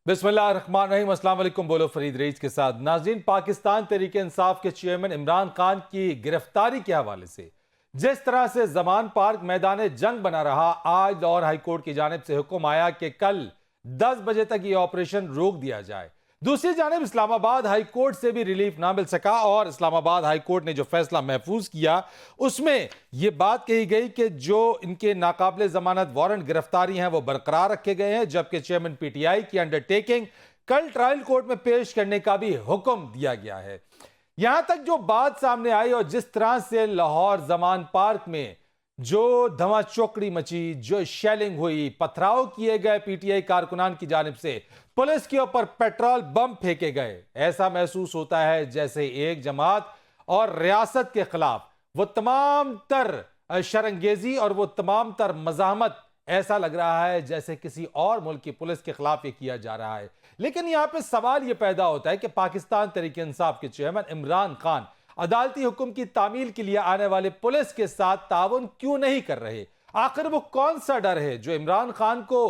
बिस्मिल्लाहिर्रहमानिर्रहीम। अस्सलाम वालेकुम। बोलो फरीद रईस के साथ। नाज़रीन, पाकिस्तान तहरीक इंसाफ के चेयरमैन इमरान खान की गिरफ्तारी के हवाले से जिस तरह से जमान पार्क मैदान जंग बना रहा, आज लाहौर हाईकोर्ट की जानिब से हुक्म आया कि कल 10 बजे तक ये ऑपरेशन रोक दिया जाए। दूसरी जानिब इस्लामाबाद हाई कोर्ट से भी रिलीफ ना मिल सका और इस्लामाबाद हाई कोर्ट ने जो फैसला महफूज किया उसमें यह बात कही गई कि जो इनके नाकाबिले जमानत वारंट गिरफ्तारी हैं वो बरकरार रखे गए हैं, जबकि चेयरमैन पीटीआई की अंडरटेकिंग कल ट्रायल कोर्ट में पेश करने का भी हुक्म दिया गया है। यहां तक जो बात सामने आई और जिस तरह से लाहौर जमान पार्क में जो धमा चौकड़ी मची, जो शेलिंग हुई, पथराव किए गए पीटीआई कारकुनान की जानिब से, पुलिस के ऊपर पेट्रोल बम फेंके गए, ऐसा महसूस होता है जैसे एक जमात और रियासत के खिलाफ वो तमाम तर शरंगेजी और वो तमाम तर मजामत, ऐसा लग रहा है जैसे किसी और मुल्क की पुलिस के खिलाफ ये किया जा रहा है। लेकिन यहां पे सवाल यह पैदा होता है कि पाकिस्तान तहरीक इंसाफ के चेयरमैन इमरान खान अदालती हुक्म की तामील के लिए आने वाले पुलिस के साथ ताउन क्यों नहीं कर रहे? आखिर वो कौन सा डर है जो इमरान खान को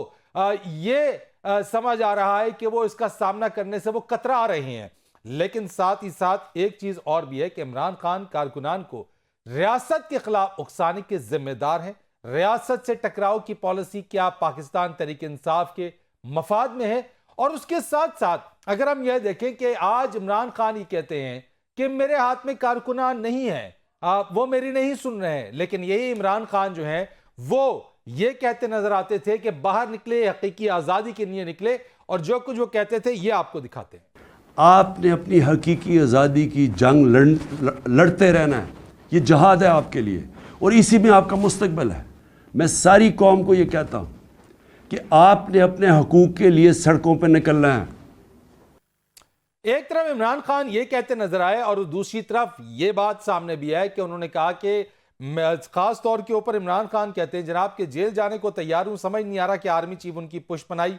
ये समझ आ रहा है कि वो इसका सामना करने से वो कतरा रहे हैं? लेकिन साथ ही साथ एक चीज और भी है कि इमरान खान कारकुनान को रियासत के खिलाफ उकसाने के जिम्मेदार हैं। रियासत से टकराव की पॉलिसी क्या पाकिस्तान तहरीक इंसाफ के मफाद में है? और उसके साथ साथ अगर हम यह देखें कि आज इमरान खान ये कहते हैं कि मेरे हाथ में कारकुनान नहीं है, वो मेरी नहीं सुन रहे हैं, लेकिन यही इमरान खान जो है वो ये कहते नजर आते थे कि बाहर निकले, हकीकी आजादी के लिए निकले, और जो कुछ वो कहते थे ये आपको दिखाते हैं। आपने अपनी हकीकी आज़ादी की जंग लड़ते रहना है, ये जहाद है आपके लिए और इसी में आपका मुस्तकबिल है। मैं सारी कौम को ये कहता हूँ कि आपने अपने हकूक़ के लिए सड़कों पर निकलना है। एक तरफ इमरान खान ये कहते नजर आए और दूसरी तरफ ये बात सामने भी है कि उन्होंने कहा कि खास तौर के ऊपर इमरान खान कहते हैं जनाब के जेल जाने को तैयार हूं, समझ नहीं आ रहा कि आर्मी चीफ उनकी पुष्पनाई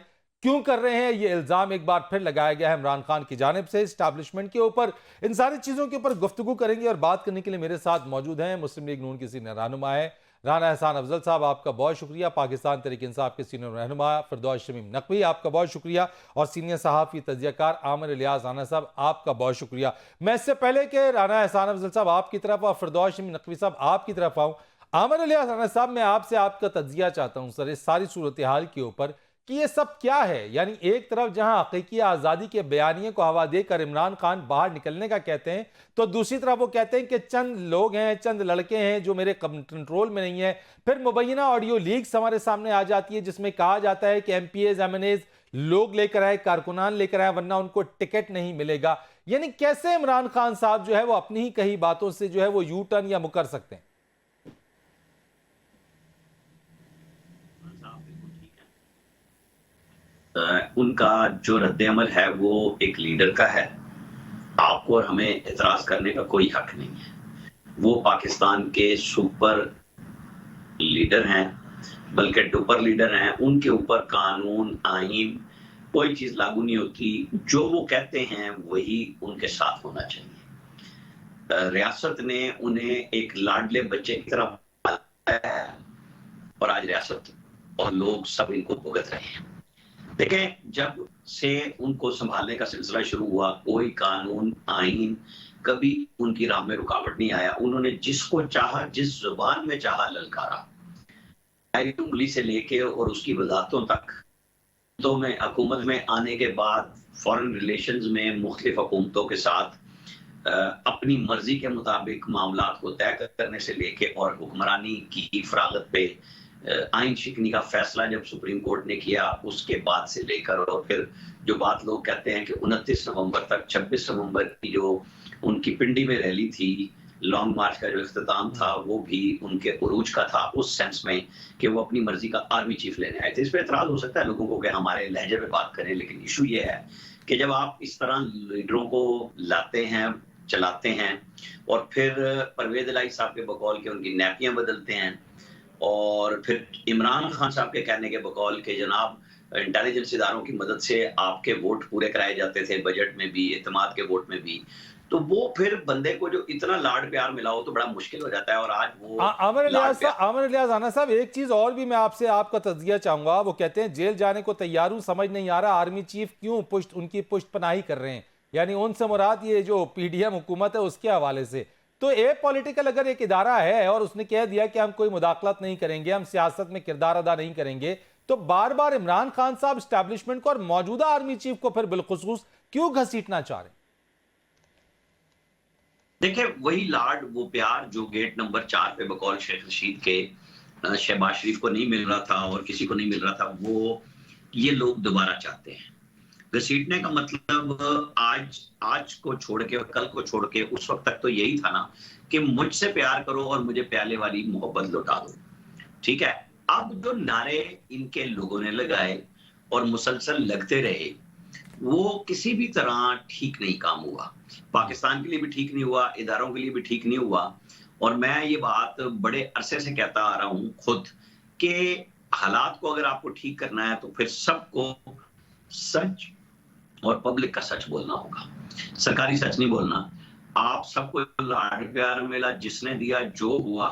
क्यों कर रहे हैं। ये इल्जाम एक बार फिर लगाया गया है इमरान खान की जानिब से एस्टैब्लिशमेंट के ऊपर। इन सारी चीजों के ऊपर गुफ्तगू करेंगे और बात करने के लिए मेरे साथ मौजूद हैं मुस्लिम लीग नून के सीनियर रहनुमा है राना एहसान अफजल साहब, आपका बहुत शुक्रिया। पाकिस्तान तहरीक इंसाफ के सीनियर रहनुमा फिरदौस शमीम नकवी, आपका बहुत शुक्रिया। और सीनियर सहाफ़ी तजियाकार आमिर इलियास राना साहब, आपका बहुत शुक्रिया। मैं इससे पहले कि राना एहसान अफजल साहब आपकी तरफ और फिरदौस शमीम नकवी साहब आपकी तरफ आऊँ, आमिर इलियास राना साहब मैं आपसे आपका तजिया चाहता हूँ सर इस सारी सूरत हाल के ऊपर कि ये सब क्या है। यानी एक तरफ जहां हकीकी आज़ादी के बयानिए को हवा देकर इमरान खान बाहर निकलने का कहते हैं, तो दूसरी तरफ वो कहते हैं कि चंद लोग हैं, चंद लड़के हैं जो मेरे कंट्रोल में नहीं है। फिर मुबैना ऑडियो लीक्स हमारे सामने आ जाती है जिसमें कहा जाता है कि एमपीएज एमएनएज लोग लेकर आए, कारकुनान लेकर आए, वरना उनको टिकट नहीं मिलेगा। यानी कैसे इमरान खान साहब जो है वो अपनी ही कही बातों से जो है वो यू टर्न या मुकर सकते हैं? उनका जो रद्द-ए-अमल है वो एक लीडर का है। आपको और हमें एतराज करने का कोई हक नहीं है। वो पाकिस्तान के सुपर लीडर हैं, बल्कि डुपर लीडर हैं। उनके ऊपर कानून, आईन कोई चीज लागू नहीं होती। जो वो कहते हैं वही उनके साथ होना चाहिए। रियासत ने उन्हें एक लाडले बच्चे की तरह पाला है और आज रियासत और लोग सब इनको भुगत रहे हैं। देखें, जब से उनको संभालने का सिलसिला शुरू हुआ, कोई कानून, आईन कभी उनकी राह में रुकावट नहीं आया। उन्होंने जिसको चाहा, जिस जुबान में चाहा ललकारा, उंगली से लेके और उसकी वजाहतों तक। तो में हुकूमत में आने के बाद फॉरेन रिलेशंस में मुख्तलिफ हुकूमतों के साथ अपनी मर्जी के मुताबिक मामलात को तय करने से लेके और हुक्मरानी की फरागत पे आइन शिकनी का फैसला जब सुप्रीम कोर्ट ने किया उसके बाद से लेकर, और फिर जो बात लोग कहते हैं कि 29 नवंबर तक, 26 नवंबर की जो उनकी पिंडी में रैली थी, लॉन्ग मार्च का जो इख्तिताम था, वो भी उनके उरूज का था उस सेंस में कि वो अपनी मर्जी का आर्मी चीफ लेने आए थे। इस पर एतराज हो सकता है लोगों को कि हमारे लहजे पे बात करें, लेकिन इशू ये है कि जब आप इस तरह लीडरों को लाते हैं, चलाते हैं और फिर परवेज इलाही साहब के बकौल के उनकी नैपियां बदलते हैं और फिर इमरान खान साहब के कहने के बकौल के जनाब इंटेलिजेंस इदारों की मदद से आपके वोट पूरे कराए जाते थे, बजट में भी, इत्तेमाद के वोट में भी, तो वो फिर बंदे को जो इतना लाड प्यार मिला हो तो बड़ा मुश्किल हो जाता है। और आज वो आमिर इलियास आना साहब, एक चीज और भी मैं आपसे आपका तज्जिया चाहूंगा। वो कहते हैं जेल जाने को तैयार हूं, समझ नहीं आ रहा आर्मी चीफ क्यों उनकी पुष्टपनाही कर रहे हैं, यानी उनसे मुराद ये जो पीडीएम हुकूमत है उसके हवाले से। तो ए पॉलिटिकल अगर एक इदारा है और उसने कह दिया कि हम कोई मुदाखलत नहीं करेंगे, हम सियासत में किरदार अदा नहीं करेंगे, तो बार बार इमरान खान साहब एस्टैब्लिशमेंट को और मौजूदा आर्मी चीफ को फिर बिलखुसूस क्यों घसीटना चाह रहे हैं? देखिए, वही लाड वो प्यार जो गेट नंबर 4 पे बकौल शेख रशीद के शहबाज शरीफ को नहीं मिल रहा था और किसी को नहीं मिल रहा था, वो ये लोग दोबारा चाहते हैं। घसीटने का मतलब आज को छोड़ के और कल को छोड़ के उस वक्त तक तो यही था ना कि मुझसे प्यार करो और मुझे प्याले वाली मोहब्बत लौटा दो, ठीक है। अब जो नारे इनके लोगों ने लगाए और मुसलसल लगते रहे, वो किसी भी तरह ठीक नहीं काम हुआ। पाकिस्तान के लिए भी ठीक नहीं हुआ, इदारों के लिए भी ठीक नहीं हुआ। और मैं ये बात बड़े अरसे से कहता आ रहा हूं खुद कि हालात को अगर आपको ठीक करना है तो फिर सबको सच और पब्लिक का सच बोलना होगा, सरकारी सच नहीं बोलना। आप सबको लाड प्यार मिला, जिसने दिया जो हुआ,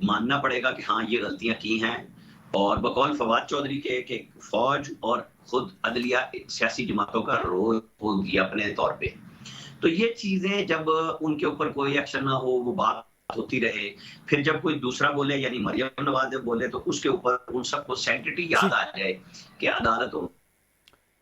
मानना पड़ेगा कि हाँ ये गलतियां की हैं। और बकौल फवाद चौधरी के फौज और खुद अदलिया सियासी जमातों का रोल हो गया अपने तौर पे। तो ये चीजें जब उनके ऊपर कोई एक्शन ना हो, वो बात होती रहे, फिर जब कोई दूसरा बोले यानी मरियम नवाज बोले तो उसके ऊपर उन सबको सेंसिटिविटी याद आ जाए कि अदालत हो।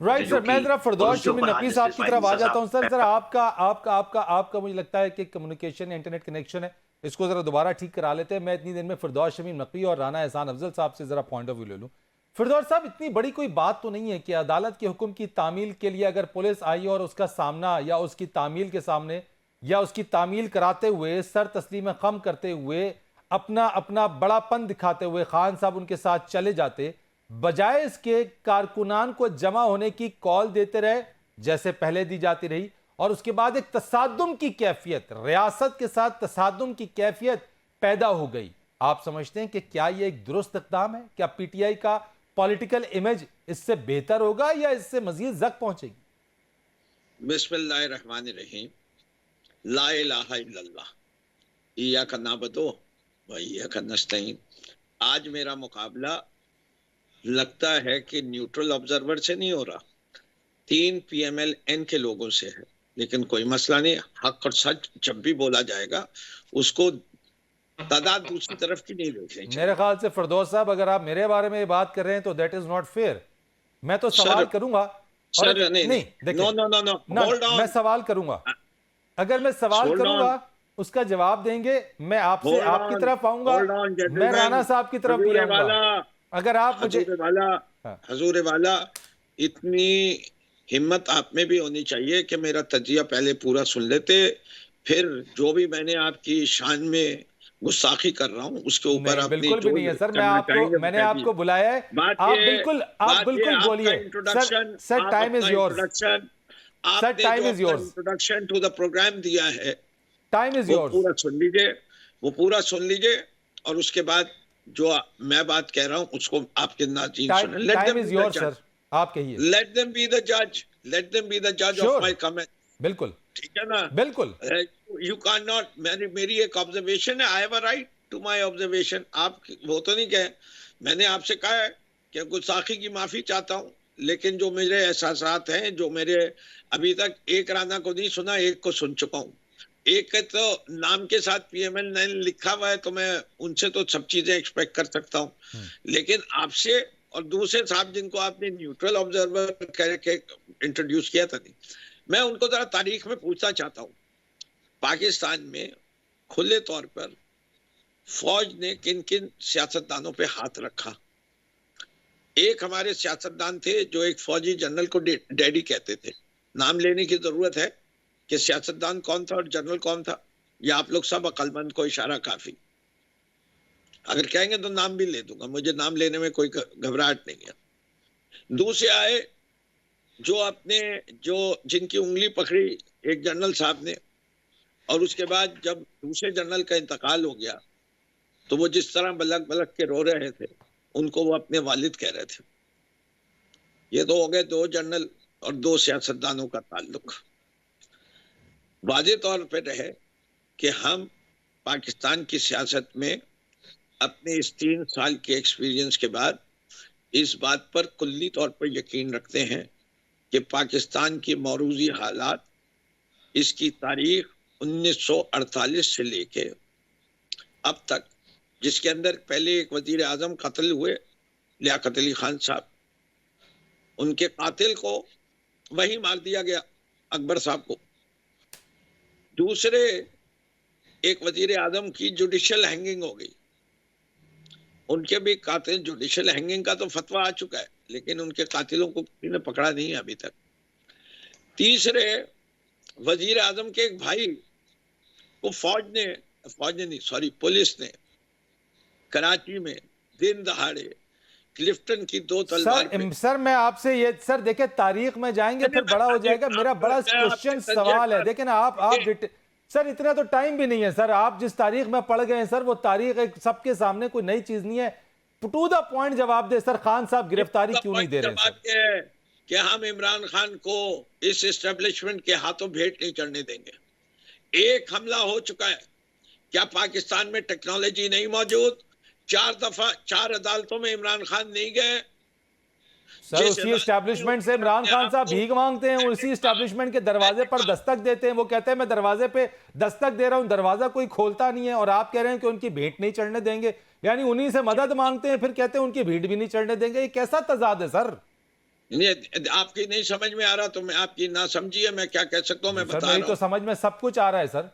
राइट सर, मैं जरा फिरदौस शमीम नकवी साहब की तरफ आ जाता हूं। सर जरा आपका मुझे लगता है कि कम्युनिकेशन इंटरनेट कनेक्शन है, इसको जरा दोबारा ठीक करा लेते हैं। मैं इतनी देर में फिरदौस शमीम नकवी और राना एहसान अफजल साहब से जरा पॉइंट ऑफ व्यू ले लूं। फिरदौस साहब, इतनी बड़ी कोई बात तो नहीं है कि अदालत के हुक्म की तामील के लिए अगर पुलिस आई और उसका सामना या उसकी तामील के सामने या उसकी तामील कराते हुए सर तस्लीम खम करते हुए अपना अपना बड़ापन दिखाते हुए खान साहब उनके साथ चले जाते, बजाय इसके कारकुनान को जमा होने की कॉल देते रहे जैसे पहले दी जाती रही, और उसके बाद एक तसादुम की कैफियत, रियासत के साथ तसादुम की कैफियत पैदा हो गई। आप समझते हैं कि क्या यह एक दुरुस्त इक़दाम है? क्या पीटीआई का पॉलिटिकल इमेज इससे बेहतर होगा या इससे मजीद जक पहुंचेगी? बिस्मिल्लाहिर्रहमानिर्रहीम, ला इलाहा इल्लल्लाह, इय्याका नअबुदु व इय्याका नस्तईन। आज मेरा मुकाबला लगता है कि न्यूट्रल ऑब्जर्वर से नहीं हो रहा, 3 PMLN के लोगों से है। लेकिन कोई मसला नहीं, हक और सच जब भी बोला जाएगा उसको तादाद दूसरी तरफ की नहीं देखनी चाहिए। मेरे ख्याल से फिरदौस साहब, अगर आप मेरे बारे में बात कर रहे हैं तो दैट इज नॉट फेयर। मैं तो सवाल करूंगा सर, नहीं देखिए, नो, मैं सवाल करूंगा। अगर मैं सवाल करूंगा उसका जवाब देंगे, मैं आपसे आपकी तरफ आऊंगा, मैं राना साहब की तरफ भी आऊंगा। अगर आप मुझे हजूर वाला, इतनी हिम्मत आप में भी होनी चाहिए कि मेरा तजिया पहले पूरा सुन लेते, फिर जो भी मैंने आपकी शान में गुस्ताखी कर रहा हूं उसके ऊपर आप बिल्कुल भी नहीं है सर। मैंने आपको बुलाया है, आप बिल्कुल बोलिए sir. Time is yours sir, time is yours. Introduction to the programme दिया है, टाइम इज योर्स। वो पूरा सुन लीजिए और उसके बाद जो मैं बात कह रहा हूं उसको आपके नाज़रीन सुने। टाइम इज योर्स सर, आप कहिए। लेट देम बी द जज ऑफ माय कमेंट। बिल्कुल ठीक है ना, बिल्कुल। यू कैन नॉट, मेरी एक ऑब्जर्वेशन है, I have a right to my observation. आप वो तो नहीं कहे, मैंने आपसे कहा है कि गुस्ताखी की माफी चाहता हूं, लेकिन जो मेरे एहसासात हैं, जो मेरे अभी तक एक राना को नहीं सुना, एक को सुन चुका हूं। एक तो नाम के साथ PML9 लिखा हुआ है, तो मैं उनसे तो सब चीजें एक्सपेक्ट कर सकता हूं, लेकिन आपसे और दूसरे साहब जिनको आपने न्यूट्रल ऑब्जर्वर करके इंट्रोड्यूस किया था, नहीं, मैं उनको जरा तारीख में पूछना चाहता हूं, पाकिस्तान में खुले तौर पर फौज ने किन किन सियासतदानों पे हाथ रखा। एक हमारे सियासतदान थे जो एक फौजी जनरल को डैडी कहते थे। नाम लेने की जरूरत है कि सियासतदान कौन था और जनरल कौन था, या आप लोग सब अक्लमंद को इशारा काफी? अगर कहेंगे तो नाम भी ले दूंगा, मुझे नाम लेने में कोई घबराहट नहीं है। दूसरे आए जो जिनकी उंगली पकड़ी एक जनरल साहब ने, और उसके बाद जब दूसरे जनरल का इंतकाल हो गया तो वो जिस तरह बलक बलक के रो रहे थे, उनको वो अपने वालिद कह रहे थे। ये तो हो गए 2 जनरल और 2 सियासतदानों का ताल्लुक। वाज़े तौर पे रहे कि हम पाकिस्तान की सियासत में अपने इस 3 साल के एक्सपीरियंस के बाद इस बात पर कुल्ली तौर पर यकीन रखते हैं कि पाकिस्तान की मौरूज़ी हालात, इसकी तारीख 1948 से लेके अब तक, जिसके अंदर पहले एक वजीर आजम कत्ल हुए, लियाकत अली खान साहब, उनके कातिल को वहीं मार दिया गया, अकबर साहब को। दूसरे एक वजीर आजम की जुडिशियल हैंगिंग हो गई, उनके भी कातिल, जुडिशियल हैंगिंग का तो फतवा आ चुका है, लेकिन उनके कातिलों को किसी ने पकड़ा नहीं है अभी तक। तीसरे वजीर आजम के एक भाई को पुलिस ने कराची में दिन दहाड़े क्लिफ्टन की 2 तलवार पे। सर मैं आपसे ये सर देखे तारीख में जाएंगे फिर बड़ा हो जाएगा। मेरा बड़ा क्वेश्चन सवाल है, देखें ना आप सर इतना तो टाइम भी नहीं है सर। आप जिस तारीख में पढ़ गए हैं सर, वो तारीख एक सबके सामने कोई नई चीज नहीं है। टू द पॉइंट जवाब दे सर। खान साहब गिरफ्तारी क्यों नहीं दे रहे हैं? कि हम इमरान खान को इस एस्टेब्लिशमेंट के हाथों भेंट नहीं चढ़ने देंगे। एक हमला हो चुका है, क्या पाकिस्तान में टेक्नोलॉजी नहीं मौजूद? 4 दफा 4 अदालतों में इमरान खान नहीं गए सर। उसी एस्टैब्लिशमेंट से इमरान खान साहब भीख मांगते हैं, उसी एस्टैब्लिशमेंट के दरवाजे पर दस्तक देते हैं। वो कहते हैं मैं दरवाजे पे दस्तक दे रहा हूं, दरवाजा कोई खोलता नहीं है, और आप कह रहे हैं कि उनकी भेंट नहीं चढ़ने देंगे। यानी उन्हीं से मदद मांगते हैं, फिर कहते हैं उनकी भेंट भी नहीं चढ़ने देंगे। ये कैसा तजाद है सर? आपकी नहीं समझ में आ रहा तो मैं आपकी ना समझिए, मैं क्या कह सकता हूं, मैं बता रहा हूं। तो समझ में सब कुछ आ रहा है सर।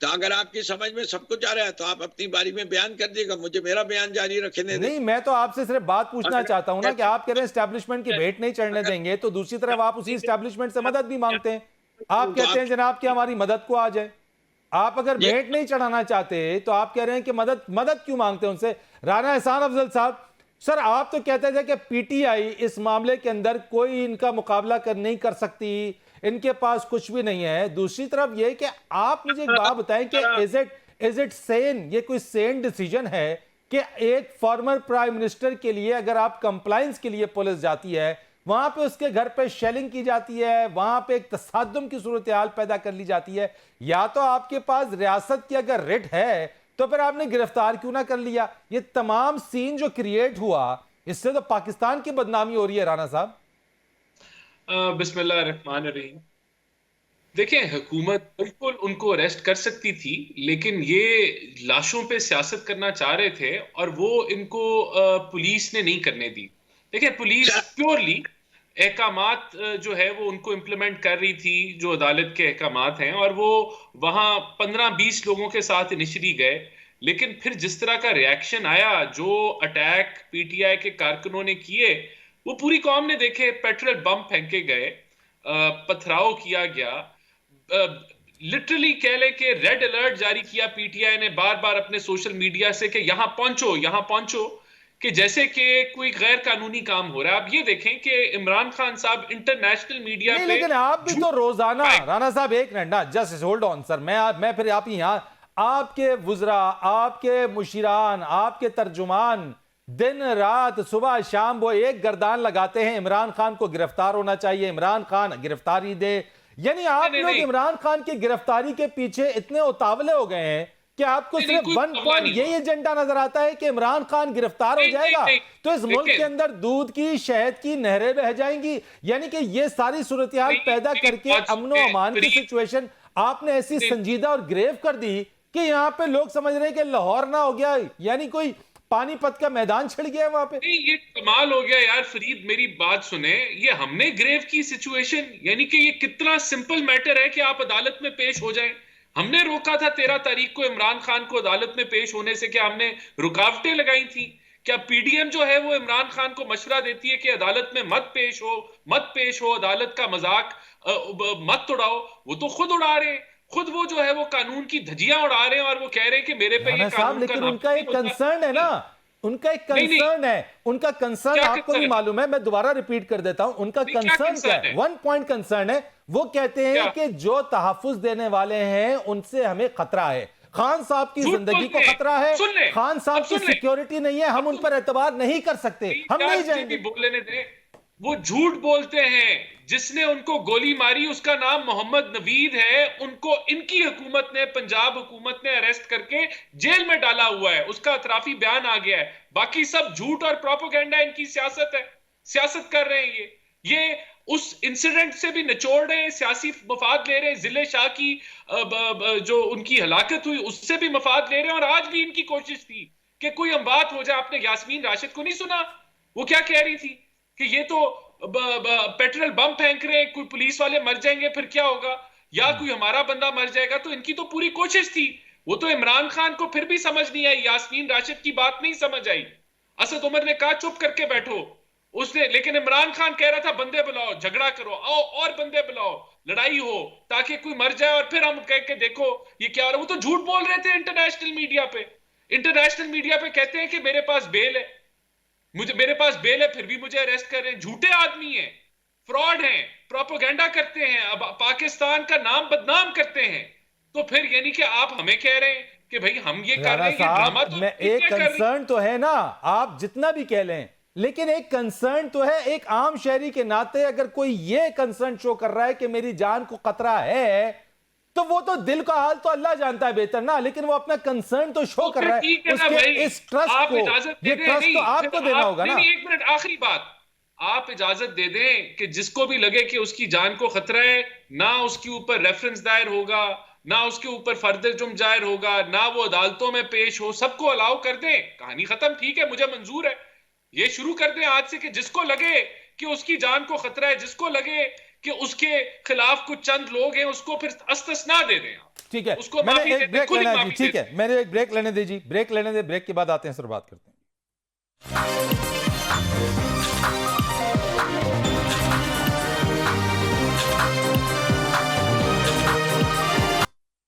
तो अगर आपकी समझ में सब कुछ आ रहा है तो आप अपनी बारी में बयान कर दीजिएगा, मुझे मेरा बयान जारी रखने दें। नहीं, मैं तो आपसे सिर्फ बात पूछना चाहता हूं ना कि आप कह रहे हैं एस्टैब्लिशमेंट की भेंट नहीं चढ़ने देंगे, तो दूसरी तरफ आप उसी एस्टैब्लिशमेंट से मदद भी मांगते हैं। आप कहते हैं जनाब कि हमारी मदद को आ जाए। आप अगर भेंट नहीं चढ़ाना चाहते तो आप कह रहे हैं कि मदद क्यों मांगते हैं उनसे? राना एहसान अफजल साहब, सर आप तो कहते थे कि पीटीआई इस मामले के अंदर कोई इनका मुकाबला नहीं कर सकती, इनके पास कुछ भी नहीं है। दूसरी तरफ यह कि आप मुझे एक बात बताएं कि इज इट सेन, ये कोई सेन डिसीजन है कि एक फॉर्मर प्राइम मिनिस्टर के लिए अगर आप कंप्लायंस के लिए पुलिस जाती है, वहां पे उसके घर पे शेलिंग की जाती है, वहां पे एक तसादुम की सूरत हाल पैदा कर ली जाती है। या तो आपके पास रियासत की अगर रिट है तो फिर आपने गिरफ्तार क्यों ना कर लिया? ये तमाम सीन जो क्रिएट हुआ, इससे तो पाकिस्तान की बदनामी हो रही है राना साहब। बिस्मिल्लाहिर्रहमानिर्रहीम। देखें, हुकूमत बिल्कुल उनको अरेस्ट कर सकती थी, लेकिन ये लाशों पे सियासत करना चाह रहे थे और वो इनको पुलिस ने नहीं करने दी। देखिए, पुलिस प्योरली अहकामात जो है वो उनको इम्प्लीमेंट कर रही थी, जो अदालत के अहकामात हैं, और वो वहाँ 15-20 लोगों के साथ इनिशियली गए। लेकिन फिर जिस तरह का रिएक्शन आया, जो अटैक पीटीआई के कारकुनों ने किए, वो पूरी कौम ने देखे। पेट्रोल बम फेंके गए, पथराव किया गया, लिटरली कह ले कि रेड अलर्ट जारी किया पीटीआई ने बार बार अपने सोशल मीडिया से कि यहां पहुंचो, कि जैसे कि कोई गैर कानूनी काम हो रहा है। आप ये देखें कि इमरान खान साहब इंटरनेशनल मीडिया पे, लेकिन आप भी तो रोजाना, राना साहब एक मिनट ना, जस्ट होल्ड ऑन सर, मैं फिर आप यहाँ, आपके वुजरा, आपके मुशीरान, आपके तर्जुमान दिन रात सुबह शाम वो एक गर्दान लगाते हैं, इमरान खान को गिरफ्तार होना चाहिए, इमरान खान गिरफ्तारी दे। यानी आप लोग इमरान खान की गिरफ्तारी के पीछे इतने उतावले हो गए हैं कि आपको सिर्फ वन पॉइंट यही एजेंडा नजर आता है कि इमरान खान गिरफ्तार हो जाएगा तो इस मुल्क के अंदर दूध की, शहद की नहरें बह जाएंगी। यानी कि ये सारी सूरत-ए-हाल पैदा करके अमन और अमान की सिचुएशन आपने ऐसी संजीदा और ग्रेव कर दी कि यहाँ पे लोग समझ रहे हैं कि लाहौर ना हो गया, यानी कोई पानीपत का मैदान छिड़ गया वहां पे। नहीं, ये कमाल हो गया यार। फरीद, मेरी बात सुने, ये हमने ग्रेव की सिचुएशन, यानी कि ये कितना सिंपल मैटर है कि आप अदालत में पेश हो जाएं। हमने रोका था 13 तारीख को इमरान खान को अदालत में पेश होने से, क्या हमने रुकावटें लगाई थी? क्या पीडीएम जो है वो इमरान खान को मशवरा देती है कि अदालत में मत पेश हो, अदालत का मजाक मत उड़ाओ? वो तो खुद उड़ा रहे हैं, खुद वो जो है वो कानून की धज्जियां उड़ा रहे हैं और वो कह रहे हैं कि मेरे पे ये कानून लेकिन उनका एक कंसर्न है ना, उनका एक कंसर्न है, उनका कंसर्न आपको भी मालूम है, मैं दोबारा रिपीट कर देता हूं। उनका कंसर्न क्या है? 1 पॉइंट कंसर्न है। वो कहते हैं कि जो तहफ्फुज देने वाले हैं उनसे हमें खतरा है, खान साहब की जिंदगी को खतरा है, खान साहब की सिक्योरिटी नहीं है, हम उन पर एतबार नहीं कर सकते, हम नहीं जाएंगे। बोल लेने दें, वो झूठ बोलते हैं। जिसने उनको गोली मारी उसका नाम मोहम्मद नवीद है, उनको इनकी हुकूमत ने, पंजाब हुकूमत ने अरेस्ट करके जेल में डाला हुआ है, उसका अतराफी बयान आ गया है। बाकी सब झूठ और प्रोपेगेंडा, इनकी सियासत है, सियासत कर रहे हैं ये उस इंसिडेंट से भी निचोड़ रहे हैं, सियासी मफाद ले रहे हैं। जिले शाह की जो उनकी हलाकत हुई उससे भी मफाद ले रहे हैं। और आज भी इनकी कोशिश थी कि कोई अमवात हो जाए। आपने यास्मीन राशिद को नहीं सुना, वो क्या कह रही थी कि ये तो पेट्रोल बम फेंक रहे हैं, कोई पुलिस वाले मर जाएंगे फिर क्या होगा, या कोई हमारा बंदा मर जाएगा। तो इनकी तो पूरी कोशिश थी। वो तो इमरान खान को फिर भी समझ नहीं आई, यास्मीन राशिद की बात नहीं समझ आई। असद उमर ने कहा चुप करके बैठो उसने, लेकिन इमरान खान कह रहा था बंदे बुलाओ, झगड़ा करो, आओ और बंदे बुलाओ, लड़ाई हो ताकि कोई मर जाए और फिर हम कह के देखो ये क्या हो रहा है। वो तो झूठ बोल रहे थे इंटरनेशनल मीडिया पे। इंटरनेशनल मीडिया पे कहते हैं कि मेरे पास बेल है, मेरे पास बेल है, फिर भी मुझे अरेस्ट कर रहे हैं। झूठे आदमी हैं, फ्रॉड हैं, प्रोपेगेंडा करते हैं, अब पाकिस्तान का नाम बदनाम करते हैं। तो फिर यानी कि आप हमें कह रहे हैं कि भाई हम ये कर रहे हैं, ये ड्रामा तो मैं एक कंसर्न तो है ना, आप जितना भी कह लें, लेकिन एक कंसर्न तो है। एक आम शहरी के नाते अगर कोई ये कंसर्न शो कर रहा है कि मेरी जान को खतरा है, तो वो तो दिल का हाल तो अल्लाह जानता है बेहतर ना, लेकिन वो अपना कंसर्न तो शो कर रहा है। उसके इस ट्रस्ट को, ये ट्रस्ट तो आपको देना होगा ना। एक मिनट, आखिरी बात, आप इजाजत दे दें कि जिसको भी लगे कि उसकी जान को खतरा है, ना उसके ऊपर रेफरेंस दायर होगा, ना उसके ऊपर फर्द जुर्म जाहिर होगा, ना वो अदालतों में पेश हो, सबको अलाउ कर दें, कहानी खत्म। ठीक है, मुझे मंजूर है, ये शुरू कर दें आज से कि जिसको लगे कि उसकी जान को खतरा है, जिसको लगे कि उसके खिलाफ कुछ चंद लोग हैं, उसको फिर अस्तना दे दें। ठीक है, उसको मैंने माफी एक ब्रेक लेना है जी। ठीक है, मेरे एक ब्रेक लेने दीजिए, ब्रेक लेने दे, ब्रेक के बाद आते हैं, सर बात करते हैं।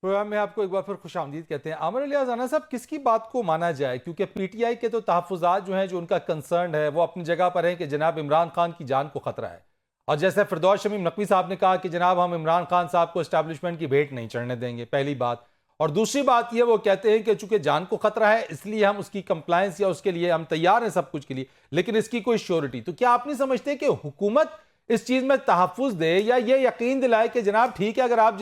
प्रोग्राम में आपको एक बार फिर खुशामदीद कहते हैं। आमिर अली अज़ाना साहब, किसकी बात को माना जाए, क्योंकि पीटीआई के तो तहफ़्फ़ुज़ात जो हैं, जो उनका कंसर्न है, वो अपनी जगह पर है कि जनाब इमरान खान की जान को खतरा है। और जैसे फिरदौस शमीम नकवी साहब ने कहा कि जनाब हम इमरान खान साहब को एस्टैब्लिशमेंट की भेंट नहीं चढ़ने देंगे, पहली बात। और दूसरी बात ये, वो कहते हैं कि चूंकि जान को खतरा है इसलिए हम उसकी कंप्लायंस या उसके लिए हम तैयार हैं सब कुछ के लिए, लेकिन इसकी कोई श्योरिटी। तो क्या आप नहीं समझते कि हुकूमत इस चीज़ में तहफ़्फ़ुज़ दे या ये यकीन दिलाए कि जनाब ठीक है, अगर आप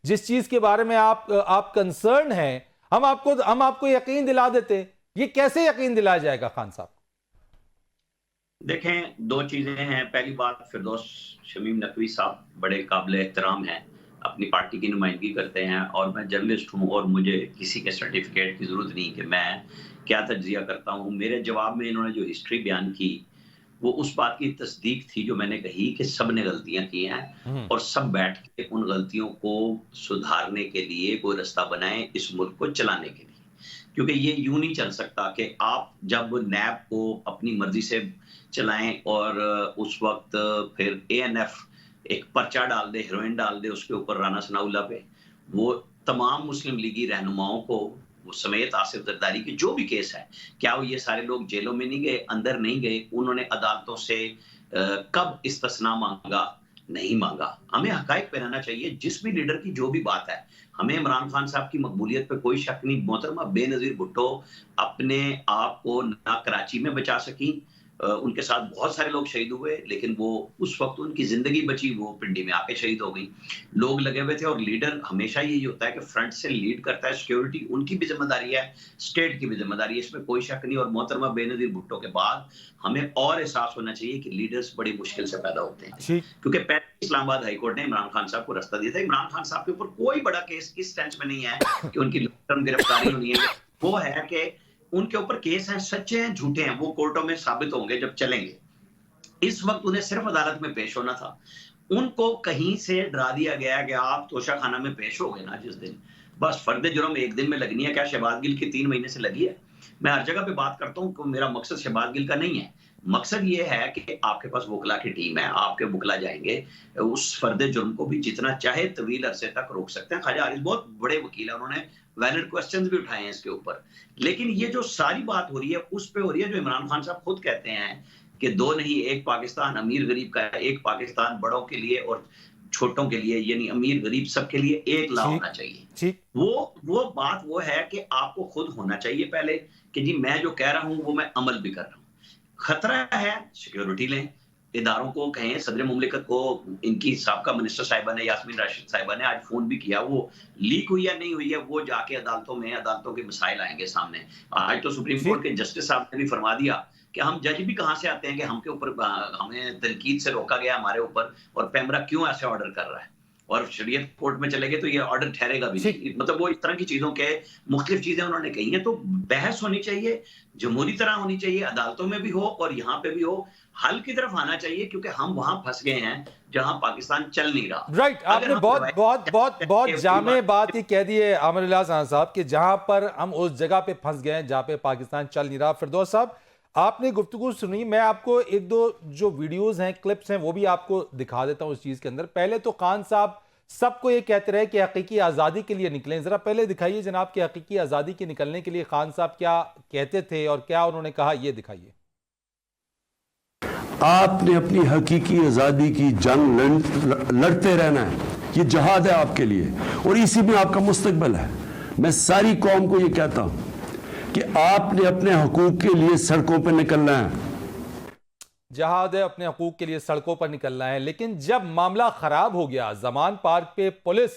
जिस चीज़ के बारे में आप कंसर्न हैं, हम आपको यकीन दिला देते। ये कैसे यकीन दिलाया जाएगा खान साहब? देखें, दो चीजें हैं। पहली बात, फिरदौस शमीम नकवी साहब बड़े काबिल एहतराम हैं, अपनी पार्टी की नुमाइंदगी करते हैं, और मैं जर्नलिस्ट हूं और मुझे किसी के सर्टिफिकेट की जरूरत नहीं कि मैं क्या तज्जिया करता हूं। मेरे जवाब में इन्होंने जो हिस्ट्री बयान की वो उस बात की तस्दीक थी जो मैंने कही कि सब ने गलतियां की हैं और सब बैठ के उन गलतियों को सुधारने के लिए कोई रास्ता बनाएं इस मुल्क को चलाने के लिए। क्योंकि ये यूं नहीं चल सकता कि आप जब नैब को अपनी मर्जी से चलाएं और उस वक्त फिर एएनएफ एक पर्चा डाल दे, हेरोइन डाल दे उसके ऊपर, राना सनाउल्लाह पे, वो तमाम मुस्लिम लीगी रहनुमाओं को वो समेत आसिफ जरदारी के जो भी केस है, क्या वो ये सारे लोग जेलों में नहीं गए, अंदर नहीं गए? उन्होंने अदालतों से कब इस्तिस्ना मांगा? नहीं मांगा। हमें हकायक पे रहना चाहिए। जिस भी लीडर की जो भी बात है, हमें इमरान खान साहब की मकबूलियत पे कोई शक नहीं। मोहतरमा बेनजीर भुट्टो अपने आप को ना कराची में बचा सकी, उनके साथ बहुत सारे लोग शहीद हुए, लेकिन वो उस वक्त उनकी जिंदगी बची, वो पिंडी में आके शहीद हो गई। लोग लगे हुए थे, और लीडर हमेशा यही होता है कि फ्रंट से लीड करता है। सिक्योरिटी उनकी भी जिम्मेदारी है, स्टेट की भी जिम्मेदारी है, इसमें कोई शक नहीं। और मोहतरमा बेनजीर भुट्टो के बाद हमें और एहसास होना चाहिए कि लीडर्स बड़ी मुश्किल से पैदा होते हैं, क्योंकि पहले इस्लामाबाद हाईकोर्ट ने इमरान खान साहब को रास्ता दिया था। इमरान खान साहब के ऊपर कोई बड़ा केस इस सेंस में नहीं है कि उनकी लॉन्ग टर्म गिरफ्तारी होनी है। वो है कि उनके ऊपर केस हैं, सच्चे हैं झूठे हैं, वो कोर्टों में साबित होंगे जब चलेंगे। इस वक्त उन्हें सिर्फ अदालत में पेश होना था। उनको कहीं से डरा दिया गया कि आप तोशाखाना में पेश हो गए ना जिस दिन, बस फर्द जुर्म एक दिन में लगनी है। क्या शहबाज गिल की 3 महीने से लगी है? मैं हर जगह पे बात करता हूँ कि मेरा मकसद शहबाज गिल का नहीं है। मकसद ये है कि आपके पास वकला की टीम है, आपके वकला जाएंगे, उस फर्द जुर्म को भी जितना चाहे तवील अरसे तक रोक सकते हैं। ख्वाजा हारिस बहुत बड़े वकील है, उन्होंने वैलिड क्वेश्चंस भी उठाए हैं इसके ऊपर। लेकिन ये जो सारी बात हो रही है उस पे हो रही है जो इमरान खान साहब खुद कहते हैं कि दो नहीं, एक पाकिस्तान अमीर गरीब का है, एक पाकिस्तान बड़ों के लिए और छोटों के लिए, यानी अमीर गरीब सबके लिए एक ला होना चाहिए। वो बात वो है कि आपको खुद होना चाहिए पहले कि जी मैं जो कह रहा हूं वो मैं अमल भी कर रहा हूं। खतरा है, सिक्योरिटी लें, इदारों को कहें, सदर मुमलिकत को, इनकी साबका मिनिस्टर साहिबा ने, यास्मीन राशिद साहिबा ने आज फोन भी किया, वो लीक हुई या नहीं हुई है वो जाके अदालतों के मसाइल आएंगे सामने। आज तो सुप्रीम कोर्ट के जस्टिस साहब ने भी फरमा दिया कि हम जज भी कहां से आते हैं कि हमके ऊपर हमें तनकीद से रोका गया हमारे ऊपर, और पैमरा क्यों ऐसे ऑर्डर कर रहा है, और शरीयत कोर्ट में चले गए तो ये ऑर्डर ठहरेगा भी नहीं। मतलब वो इस तरह की चीजों के मुख्तलिफ चीजें उन्होंने कही हैं। तो बहस होनी चाहिए, जमहूरी तरह होनी चाहिए, अदालतों में भी हो और यहाँ पे भी हो, हल की तरफ आना चाहिए, क्योंकि हम वहां फंस गए हैं जहां पाकिस्तान चल नहीं रहा। राइट, आपने बहुत जामे बात ही कह दी है आमिरुल्लाह साहब कि जहां पर हम उस जगह पे फंस गए हैं जहां पे पाकिस्तान चल नहीं रहा। फिरदौस साहब, आपने गुफ्तगू सुनी, मैं आपको एक दो जो वीडियोस हैं, क्लिप्स हैं, वो भी आपको दिखा देता हूं उस चीज के अंदर। पहले तो खान साहब सबको ये कहते रहे कि हकीकी आज़ादी के लिए निकलें, जरा पहले दिखाइए जनाब कि हकीकी आज़ादी के निकलने के लिए खान साहब क्या कहते थे और क्या उन्होंने कहा, ये दिखाइए। आपने अपनी हकीकी आज़ादी की जंग लड़ते रहना है, ये जहाद है आपके लिए और इसी में आपका मुस्तकबिल है। मैं सारी कौम को ये कहता हूं कि आपने अपने हकूक के लिए सड़कों पर निकलना है। जहाद है, अपने हकूक के लिए सड़कों पर निकलना है। लेकिन जब मामला खराब हो गया, जमान पार्क पे पुलिस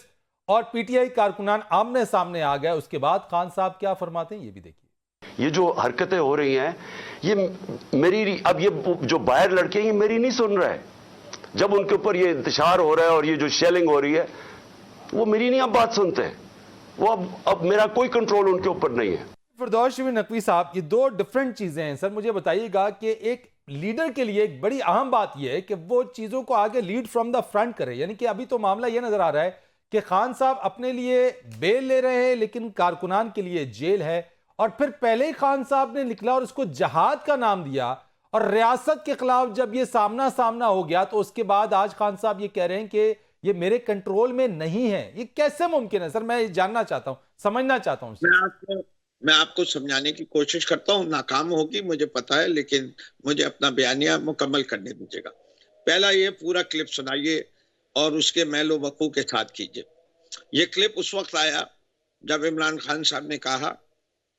और पीटीआई कारकुनान आमने सामने आ गए, उसके बाद खान साहब क्या फरमाते हैं, ये भी देखिए। ये जो हरकतें हो रही हैं, ये मेरी, अब ये जो बाहर लड़के हैं ये मेरी नहीं सुन रहे। जब उनके ऊपर ये इंतशार हो रहा है और ये जो शेलिंग हो रही है, वो मेरी नहीं अब बात सुनते हैं। वो अब मेरा कोई कंट्रोल उनके ऊपर नहीं है। फिरदौस नकवी साहब, ये दो डिफरेंट चीजें हैं। सर मुझे बताइएगा कि एक लीडर के लिए एक बड़ी अहम बात यह है कि वो चीजों को आगे लीड फ्रॉम द फ्रंट करे, यानी कि अभी तो मामला यह नजर आ रहा है कि खान साहब अपने लिए बेल ले रहे हैं लेकिन कारकुनान के लिए जेल है, और फिर पहले ही खान साहब ने निकला और उसको जहाद का नाम दिया, और रियासत के खिलाफ जब ये सामना हो गया तो उसके बाद आज खान साहब ये कह रहे हैं कि ये मेरे कंट्रोल में नहीं है। ये कैसे मुमकिन है सर? मैं जानना चाहता हूं, समझना चाहता हूं। मैं आपको समझाने की कोशिश करता हूं, नाकाम होगी मुझे पता है, लेकिन मुझे अपना बयानिया मुकम्मल करने दीजिएगा। पहला ये पूरा क्लिप सुनाइए और उसके मैलो वकू के साथ कीजिए। ये क्लिप उस वक्त आया जब इमरान खान साहब ने कहा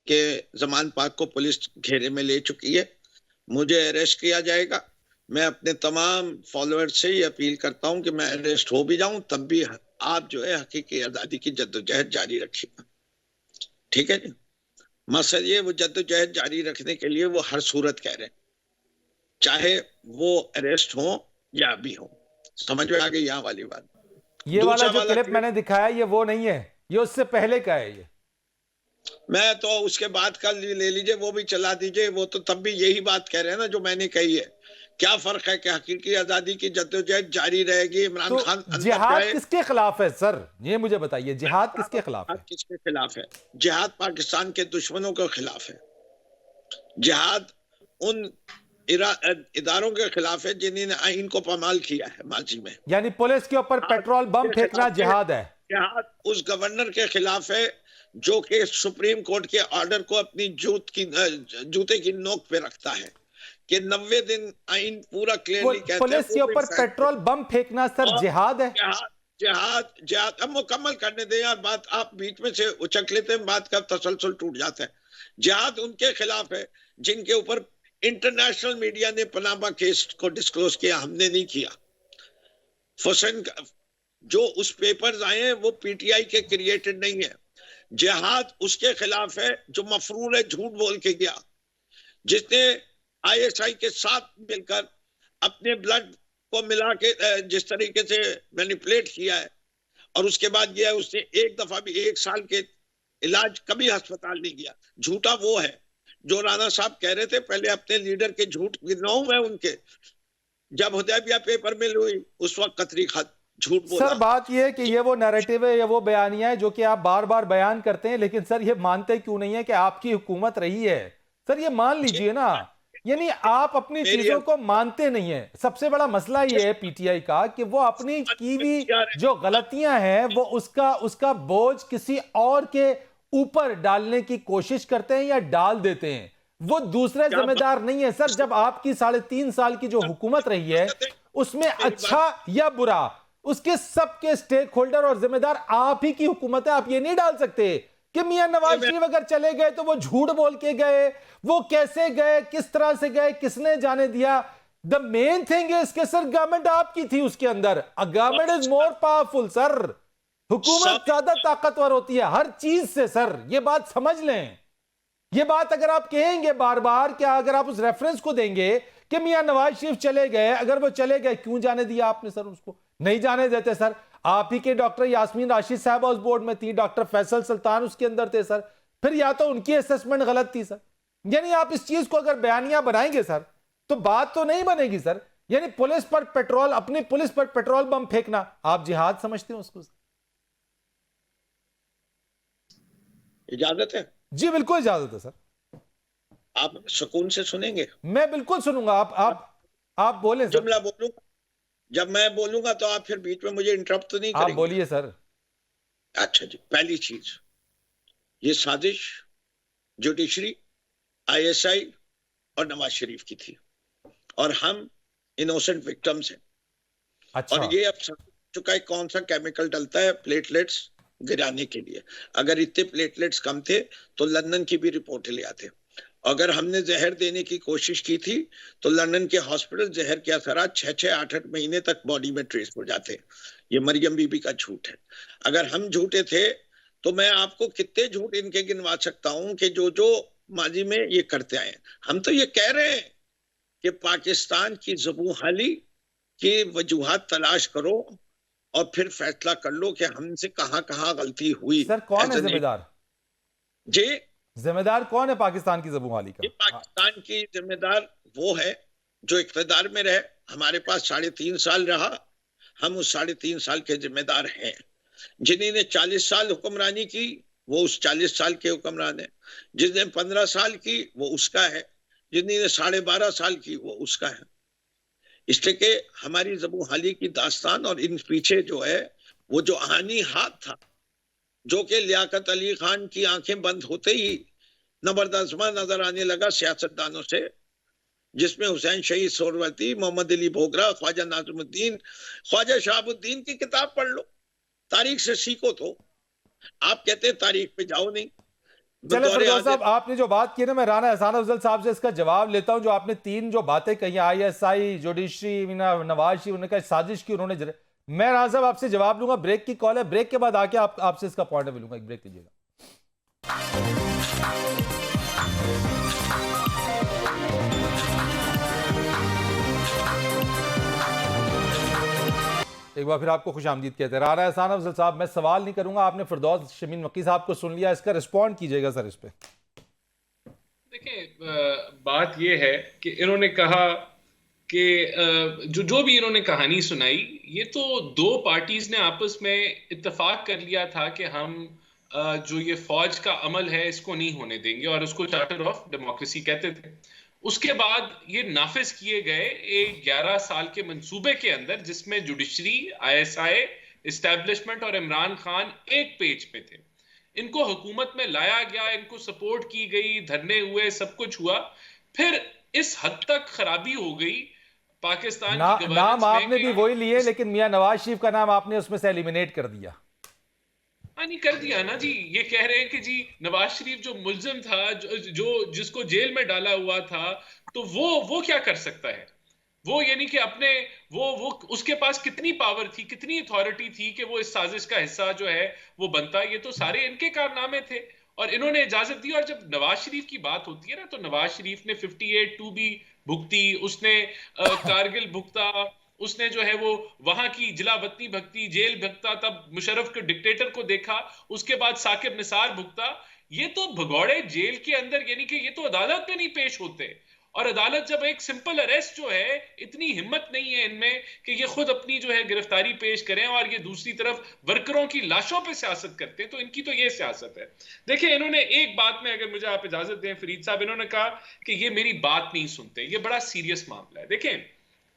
कि जमान पार्क को पुलिस घेरे में ले चुकी है, मुझे अरेस्ट किया जाएगा। मैं अपने तमाम फॉलोअर्स से ये अपील करता हूं कि मैं अरेस्ट हो भी जाऊं तब भी आप जो है हकीकी आजादी की जद्दोजहद जारी रखिएगा। ठीक है जी। मकसद ये, वो जद्दोजहद जारी रखने के लिए वो हर सूरत कह रहे हैं, चाहे वो अरेस्ट हो या भी हो। समझ में आ गई यहाँ वाली बात? ये वाला जो क्लिप मैंने दिखाया ये वो नहीं है, ये उससे पहले का है। ये मैं तो उसके बाद का ले लीजिए, वो भी चला दीजिए। वो तो तब भी यही बात कह रहे हैं ना जो मैंने कही है। क्या फर्क है कि हकीकी आजादी की जद्दोजहद जारी रहेगी। इमरान तो खान जिहाद किसके खिलाफ है सर, ये मुझे बताइए, जिहाद किसके खिलाफ है? किसके खिलाफ है? जिहाद पाकिस्तान के दुश्मनों के खिलाफ है। जिहाद उन इदारों के खिलाफ है जिन्होंने आइन को पामाल किया है माजी में। यानी पुलिस के ऊपर पेट्रोल बम फेंकना जिहाद है? जिहाद उस गवर्नर के खिलाफ है जो कि सुप्रीम कोर्ट के ऑर्डर को अपनी जूते की नोक पे रखता है कि 90 दिन आइन पूरा क्लियरली कहता है। पुलिस के ऊपर पेट्रोल बम फेंकना सर जिहाद है? जिहाद अब मुकम्मल करने दें यार बात, आप बीच में से उचक लेते हैं, बात का तसलसल टूट जाता है। जिहाद उनके खिलाफ है जिनके ऊपर इंटरनेशनल मीडिया ने पनामा केस को डिस्क्लोज किया, हमने नहीं किया। फसन जो उस पेपर्स आए हैं वो पीटीआई के क्रिएटेड नहीं है। जिहाद उसके खिलाफ है जो मफरूर है, झूठ बोल के गया, जिसने आईएसआई के साथ मिलकर अपने ब्लड को मिला के जिस तरीके से मैनिपुलेट किया है, और उसके बाद यह उसने एक दफा भी 1 साल के इलाज कभी अस्पताल नहीं किया। झूठा वो है जो राणा साहब कह रहे थे, पहले अपने लीडर के झूठ गिनाऊं मैं उनके। जब हुदैबिया पेपर मिल हुई उस वक्त कतरी खात झूठ बोला। सर बात यह है कि ये वो नैरेटिव है या वो बयानिया है जो कि आप बार बार बयान करते हैं, लेकिन सर ये मानते क्यों नहीं है कि आपकी हुकूमत रही है? सर ये मान लीजिए ना, यानी आप अपनी चीजों को मानते नहीं है। सबसे बड़ा मसला ये है पीटीआई का कि वो अपनी की भी जो गलतियां हैं वो उसका बोझ किसी और के ऊपर डालने की कोशिश करते हैं या डाल देते हैं। वो दूसरे जिम्मेदार नहीं है सर। जब आपकी 3.5 साल की जो हुकूमत रही है उसमें अच्छा या बुरा उसके सबके स्टेक होल्डर और जिम्मेदार आप ही की हुकूमत है। आप ये नहीं डाल सकते कि मियां नवाज शरीफ अगर चले गए तो वो झूठ बोल के गए, वो कैसे गए, किस तरह से गए, किसने जाने दिया। द मेन थिंग इज कि सर गवर्नमेंट आपकी थी उसके अंदर, government is more powerful sir, हुकूमत ज्यादा ताकतवर होती है हर चीज से सर, ये बात समझ लें। ये बात अगर आप कहेंगे बार बार, क्या अगर आप उस रेफरेंस को देंगे कि मियां नवाज शरीफ चले गए, अगर वो चले गए क्यों जाने दिया आपने सर, उसको नहीं जाने देते सर। आप ही के डॉक्टर यास्मीन राशिद साहब उस बोर्ड में थी, डॉक्टर फैसल सुल्तान उसके अंदर थे सर, फिर या तो उनकी असेसमेंट गलत थी सर। यानी आप इस चीज को अगर बयानिया बनाएंगे सर तो बात तो नहीं बनेगी सर। यानी पुलिस पर पेट्रोल, अपनी पुलिस पर पेट्रोल बम फेंकना आप जिहाद समझते हैं उसको? इजाजत है? जी बिल्कुल इजाजत है सर। आप सुकून से सुनेंगे? मैं बिल्कुल सुनूंगा, आप बोले सर। जुमला बोलूंगा, जब मैं बोलूंगा तो आप फिर बीच में मुझे इंटरप्ट तो नहीं करेंगे? आप बोलिए सर। अच्छा जी, पहली चीज, ये साजिश जुडिशरी, आईएसआई और नवाज शरीफ की थी और हम इनोसेंट विक्टिम्स हैं। अच्छा। और ये अब समझ चुका है कौन सा केमिकल डलता है प्लेटलेट्स गिराने के लिए। अगर इतने प्लेटलेट्स कम थे तो लंदन की भी रिपोर्ट ले आते। अगर हमने जहर देने की कोशिश की थी तो लंदन के हॉस्पिटल जहर के असरात 6-8 महीने तक बॉडी में ट्रेस हो जाते। ये मरियम बीबी का झूठ है। अगर हम झूठे थे तो मैं आपको कितने झूठ इनके गिनवा सकता हूं कि जो जो माजी में ये करते आए। हम तो ये कह रहे हैं कि पाकिस्तान की ज़बून हाली की वजूहात तलाश करो और फिर फैसला कर लो कि हमसे कहां कहां गलती हुई। सर कौन है जिम्मेदार? जी, जिम्मेदार कौन है पाकिस्तान की ज़बून-हाली का? पाकिस्तान की जिम्मेदार वो है जो इख्तियार में रहे। हमारे पास 3.5 साल रहा, हम उस 3.5 साल के जिम्मेदार हैं। जिन्होंने 40 साल हुक्मरानी की वो उस 40 साल के हुक्मरान है, जिसने 15 साल की वो उसका है, जिन्होंने 12.5 साल की वो उसका है। इसलिए कि हमारी ज़बून हाली की दास्तान और इन पीछे जो है वो जो आनी हाथ था, जो कि लियाकत अली खान की आंखें बंद होते ही नबरदस्मा नजर आने लगा सियासतदानों से, जिसमें हुसैन शहीद सोहरवर्दी, मोहम्मद अली भोगरा, ख्वाजा नाज़िमुद्दीन, ख्वाजा शहाबुद्दीन की किताब पढ़ लो, तारीख से सीखो। तो आप कहते हैं तारीख पे जाओ नहीं। चले फिरदौस साहब, आपने जो बात की ना, मैं राना एहसान अफजल साहब से इसका जवाब लेता हूं। जो आपने 3 जो बातें कही, आईएसआई, जुडिशरी, नवाज शरीफ, उन्होंने कहा साजिश की, उन्होंने, मैं राना साहब आपसे जवाब लूंगा। ब्रेक की कॉल है, ब्रेक के बाद आके आपसे इसका पॉइंट ऑफ व्यू लूंगा। एक ब्रेक लीजिएगा। एक बार फिर आपको खुशामदीद कहते हैं। राना एहसान अफजल साहब, मैं सवाल नहीं करूंगा, आपने फिरदौस शमीन मक्की साहब को सुन लिया, इसका रिस्पॉन्ड कीजिएगा सर इस पे। देखिए, बात यह है कि इन्होंने कहा कि जो भी इन्होंने कहानी सुनाई, ये तो 2 पार्टीज ने आपस में इत्तेफाक कर लिया था कि हम जो ये फौज का अमल है इसको नहीं होने देंगे, और उसको चार्टर ऑफ डेमोक्रेसी कहते थे। उसके बाद ये नाफिज किए गए एक 11 साल के मंसूबे के अंदर, जिसमें जुडिशरी, आईएसआई, एस्टेब्लिशमेंट और इमरान खान एक पेज पे थे। इनको हुकूमत में लाया गया, इनको सपोर्ट की गई, धरने हुए, सब कुछ हुआ। फिर इस हद तक खराबी हो गई पाकिस्तान की गवर्नेंस नाम में, आपने भी वही लिए, लेकिन मियां नवाज शरीफ का नाम आपने उसमें से एलिमिनेट कर दिया। नहीं कर दिया ना जी। ये कह रहे हैं कि जी नवाज शरीफ जो मुल्जिम था, जिसको जेल में डाला हुआ था, तो वो क्या कर सकता है? वो यानी कि अपने वो उसके पास कितनी पावर थी, कितनी अथॉरिटी थी कि वो इस साजिश का हिस्सा जो है वो बनता। ये तो सारे इनके कारनामे थे और इन्होंने इजाजत दी। और जब नवाज शरीफ की बात होती है ना, तो नवाज शरीफ ने 58(2) भुगती, उसने कारगिल भुगता, उसने जो है वो वहां की जिला वतनी भक्ति, जेल भुगता, तब मुशर्रफ के डिक्टेटर को देखा, उसके बाद साकिब निसार भुगता। ये तो भगौड़े जेल के अंदर, यानी कि ये तो अदालत में नहीं पेश होते। और अदालत जब एक सिंपल अरेस्ट जो है, इतनी हिम्मत नहीं है इनमें कि ये खुद अपनी जो है गिरफ्तारी पेश करें, और ये दूसरी तरफ वर्करों की लाशों पे सियासत करते हैं। तो इनकी तो ये सियासत है। देखिए, इन्होंने एक बात में, अगर मुझे आप इजाजत दें फरीद साहब, इन्होंने कहा कि ये मेरी बात नहीं सुनते। ये बड़ा सीरियस मामला है। देखें,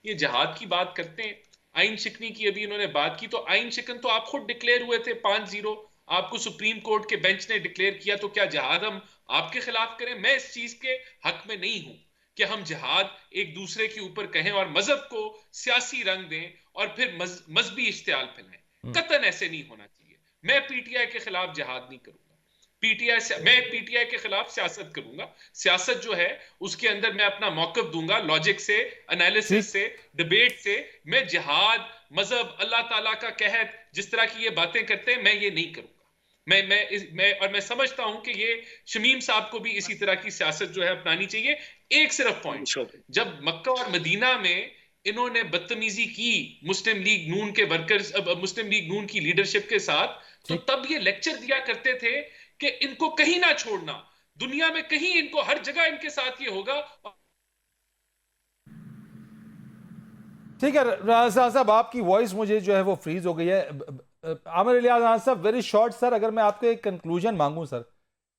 ये जहाद की बात करते हैं, आइन शिकनी की अभी इन्होंने बात की, तो आइन शिकन तो आप खुद डिक्लेयर हुए थे 5-0, आपको सुप्रीम कोर्ट के बेंच ने डिक्लेयर किया। तो क्या जहाद हम आपके खिलाफ करें? मैं इस चीज के हक में नहीं हूं कि हम जिहाद एक दूसरे के ऊपर कहें और मजहब को सियासी रंग दें और फिर मजहबी इश्तियाल फैलाएं। कतन ऐसे नहीं होना चाहिए। मैं पीटीआई के खिलाफ जिहाद नहीं करूंगा। पीटीआई से, मैं पीटीआई के खिलाफ सियासत करूंगा। सियासत जो है उसके अंदर मैं अपना मौकफ दूंगा, लॉजिक से, एनालिसिस से, डिबेट से। मैं जिहाद, मजहब, अल्लाह ताला का कहत, जिस तरह की ये बातें करते हैं, मैं ये नहीं करूंगा। मैं समझता हूं कि ये शमीम साहब को भी इसी तरह की सियासत जो है अपनानी चाहिए। एक सिर्फ पॉइंट, जब मक्का और मदीना में इन्होंने बदतमीजी की मुस्लिम लीग नून के वर्कर्स, मुस्लिम लीग नून की लीडरशिप के साथ, तो तब ये लेक्चर दिया करते थे कि इनको कहीं ना छोड़ना, दुनिया में कहीं इनको, हर जगह इनके साथ ये होगा। ठीक है राना साहब, आपकी वॉइस मुझे जो है वो फ्रीज हो गई है। आमिर इलियास खान साहब, वेरी शॉर्ट सर, अगर मैं आपको एक कंक्लूजन मांगूं सर,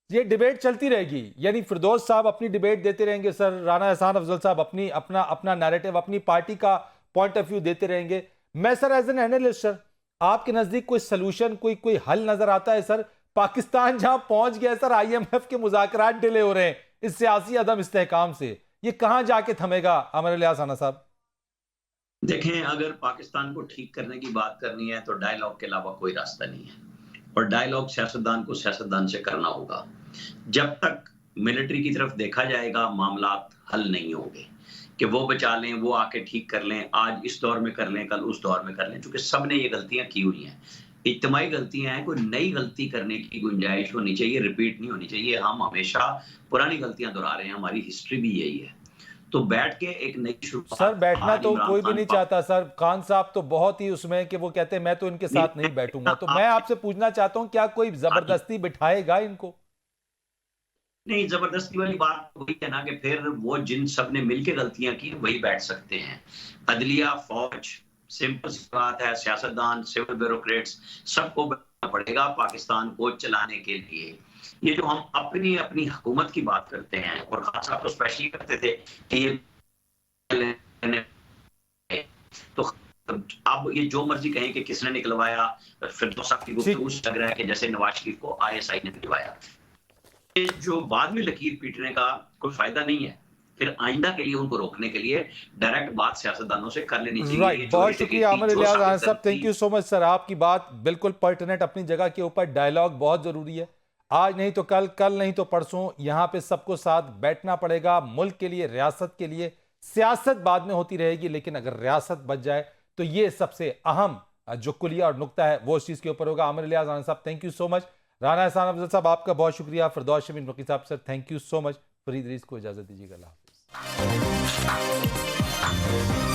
ये डिबेट चलती रहेगी, यानी फिरदौस साहब अपनी डिबेट देते रहेंगे सर, राना एहसान अफजल साहब अपना अपना नैरेटिव, अपनी पार्टी का पॉइंट ऑफ व्यू देते रहेंगे। मैं sir as an analyst sir, आपके नजदीक कोई सलूशन, कोई हल नजर आता है सर? पाकिस्तान जहां पहुंच गया सर, IMF के मुज़ाकरात डिले हो रहे हैं इस सियासी अदम इस्तेहकाम से, ये कहां जाके थमेगा आमिर इलियास खान साहब? देखें, अगर पाकिस्तान को ठीक करने की बात करनी है तो डायलॉग के अलावा कोई रास्ता नहीं है, और डायलॉग सियासतदान को सियासतदान से करना होगा। जब तक मिलिट्री की तरफ देखा जाएगा, मामलात हल नहीं होंगे कि वो बचा लें, वो आके ठीक कर लें, आज इस दौर में कर लें, कल उस दौर में कर लें, क्योंकि सबने ये गलतियां की हुई हैं, इज्तिमाई गलतियां हैं। कोई नई गलती करने की गुंजाइश होनी चाहिए, रिपीट नहीं होनी चाहिए। हम हमेशा पुरानी गलतियां दोहरा रहे हैं, हमारी हिस्ट्री भी यही है। तो बैठ के एक नई शुरुआत, सर बैठना तो कोई भी नहीं चाहता सर, खान साहब तो बहुत ही उसमें कि वो कहते हैं मैं तो इनके साथ नहीं बैठूंगा। तो मैं आपसे पूछना चाहता हूं, क्या कोई जबरदस्ती बिठाएगा इनको? नहीं, जबरदस्ती वाली बात वही है ना कि फिर वो जिन सब ने मिलकर गलतियां की वही बैठ सकते हैं। अदलिया, फौज, सिंपल सी बात है, सियासतदान, सिविल ब्यूरोक्रेट्स, सबको बैठना पड़ेगा पाकिस्तान को चलाने के लिए। ये जो हम अपनी हुकूमत की बात करते हैं, और खान साहब तो स्पेशली करते थे कि ये, तो अब ये जो मर्जी कहें कि किसने निकलवाया, फिरदौस साहब की गुफ्तगू से लग रहा है कि जैसे नवाज शरीफ को ISI ने निकलवाया। ये जो बाद में लकीर पीटने का कोई फायदा नहीं है। फिर आइंदा के लिए उनको रोकने के लिए डायरेक्ट बात सियासतदानों से कर लेनी चाहिए। राइट, बहुत शुक्रिया आमिर इलियास खान साहब, thank you so much sir. आपकी बात बिल्कुल पर्टिनेंट, अपनी जगह के ऊपर। डायलॉग बहुत जरूरी है, आज नहीं तो कल, कल नहीं तो परसों, यहां पे सबको साथ बैठना पड़ेगा मुल्क के लिए, रियासत के लिए। सियासत बाद में होती रहेगी, लेकिन अगर रियासत बच जाए तो ये सबसे अहम जो कुलिया और नुक्ता है वो इस चीज के ऊपर होगा। आमिर इलियास खान साहब, thank you so much. Rana एहसान अफजल साहब, आपका बहुत शुक्रिया। फिरदौस शमीम नकवी साहब sir, thank you so much. Farid Rees को इजाजत दीजिएगा। अल्लाह हाफिज़।